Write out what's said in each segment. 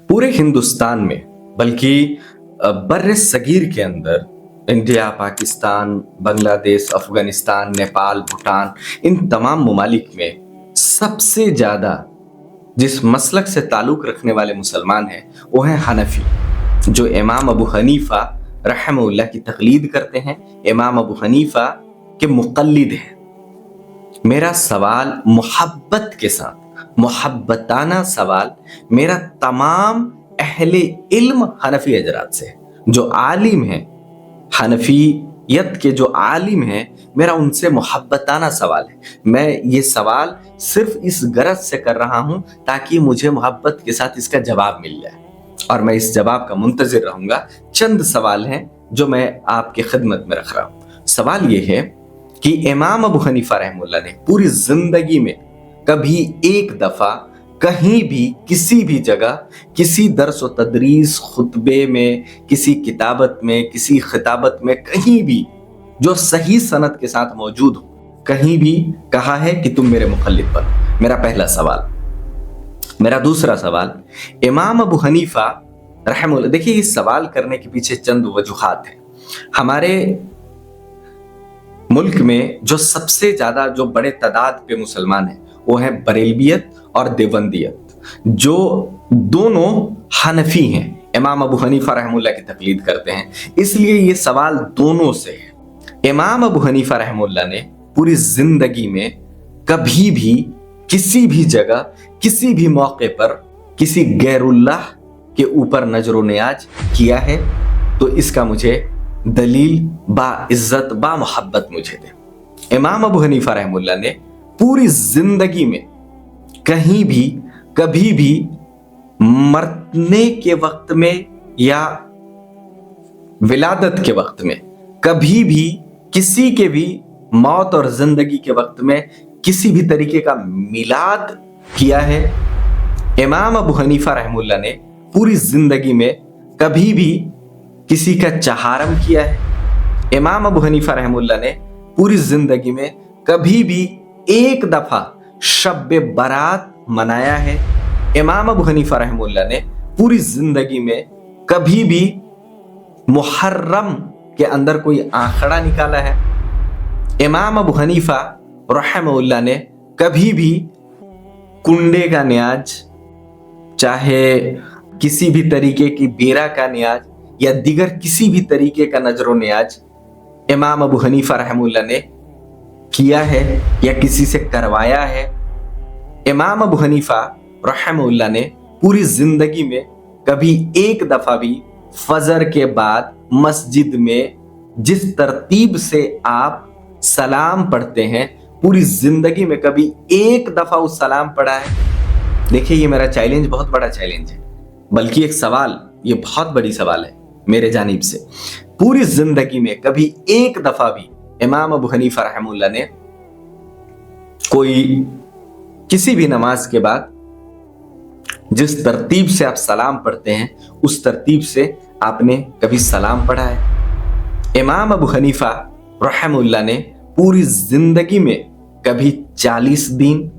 पूरे हिंदुस्तान में बल्कि बर्रे सगीर के अंदर इंडिया, पाकिस्तान, बांग्लादेश, अफगानिस्तान, नेपाल, भूटान, इन तमाम ममालिक में सबसे ज़्यादा जिस मसलक से ताल्लुक़ रखने वाले मुसलमान हैं वो हैं हनफी, जो इमाम अबू हनीफा रहमहुल्लाह की तक़लीद करते हैं, इमाम अबू हनीफा के मुक़ल्लिद हैं। मेरा सवाल मोहब्बत के साथ, मोहब्बताना सवाल मेरा तमाम अहले इल्म हनफी हजरात से है, जो आलिम हैं, हनफियत के जो आलिम हैं, मेरा उनसे मोहब्बताना सवाल है। मैं ये सवाल सिर्फ इस गरज से कर रहा हूं ताकि मुझे मोहब्बत के साथ इसका जवाब मिल जाए, और मैं इस जवाब का मुंतजिर रहूंगा। चंद सवाल हैं जो मैं आपके खिदमत में रख रहा हूं। सवाल ये है कि इमाम अबू हनीफा रहमतुल्लाह ने पूरी जिंदगी में कभी एक दफा कहीं भी किसी भी जगह किसी दर्स व तदरीस, खुतबे में, किसी किताबत में, किसी खिताबत में कहीं भी जो सही सनद के साथ मौजूद हो, कहीं भी कहा है कि तुम मेरे मुखल्लिद बनो? मेरा पहला सवाल। मेरा दूसरा सवाल, इमाम अबू हनीफा रहमतुल्लाह, देखिए इस सवाल करने के पीछे चंद वजूहात हैं। हमारे मुल्क में जो सबसे ज्यादा जो बड़े तादाद पे मुसलमान हैं वो है बरेलवियत और देवबंदियत, जो दोनों हनफी हैं, इमाम अबू हनीफा रहमतुल्लाह की तकलीद करते हैं। इसलिए ये सवाल दोनों से है। इमाम अबू हनीफा रहमतुल्लाह ने पूरी जिंदगी में कभी भी किसी भी जगह किसी भी मौके पर किसी गैरुल्लाह के ऊपर नजर नियाज किया है? तो इसका मुझे दलील बा इज्जत बा मोहब्बत मुझे दे। इमाम अबू हनीफा रहमतुल्लाह ने पूरी जिंदगी में कहीं भी कभी भी मरने के वक्त में या विलादत के वक्त में कभी भी किसी के भी मौत और जिंदगी के वक्त में किसी भी तरीके का मिलाद किया है? इमाम अबू हनीफा रहमतुल्लाह ने पूरी जिंदगी में कभी भी किसी का चहारम किया है? इमाम अबू हनीफा रहमतुल्लाह ने पूरी जिंदगी में कभी भी एक दफा शब बारात मनाया है? इमाम अबू हनीफा रहमतुल्लाह ने पूरी जिंदगी में कभी भी मुहर्रम के अंदर कोई आंकड़ा निकाला है? इमाम अबू हनीफा रहमतुल्लाह ने कभी भी कुंडे का न्याज, चाहे किसी भी तरीके की बेरा का न्याज या दीगर किसी भी तरीके का नजरो न्याज इमाम अबू हनीफा रहमतुल्लाह ने किया है या किसी से करवाया है? इमाम अबू हनीफा रहमतुल्लाह ने पूरी जिंदगी में कभी एक दफा भी फजर के बाद मस्जिद में जिस तरतीब से आप सलाम पढ़ते हैं, पूरी जिंदगी में कभी एक दफा उस सलाम पढ़ा है? देखिए ये मेरा चैलेंज बहुत बड़ा चैलेंज है, बल्कि एक सवाल, ये बहुत बड़ी सवाल है मेरे जानिब से। पूरी जिंदगी में कभी एक दफा भी इमाम अबू हनीफा रहमतुल्लाह ने कोई किसी भी नमाज के बाद जिस तरतीब से आप सलाम पढ़ते हैं उस तरतीब से आपने कभी सलाम पढ़ा है? इमाम अबू हनीफा रहमतुल्लाह ने पूरी जिंदगी में कभी 40 दिन,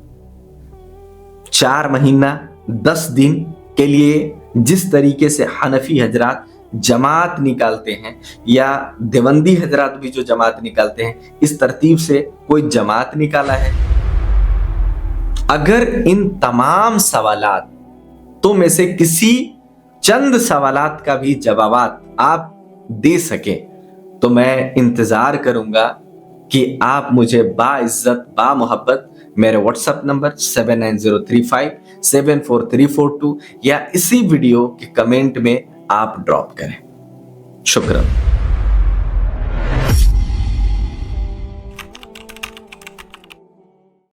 4 महीना, 10 दिन के लिए जिस तरीके से हनफी हजरात जमात निकालते हैं या देवबंदी हजरात भी जो जमात निकालते हैं, इस तरतीब से कोई जमात निकाला है? अगर इन तमाम सवालात तो में से किसी चंद सवालात का भी जवाबात आप दे सके तो मैं इंतजार करूंगा कि आप मुझे बाइज्जत बा मोहब्बत मेरे व्हाट्सएप नंबर 7903574342 या इसी वीडियो के कमेंट में आप ड्रॉप करें। शुक्रिया।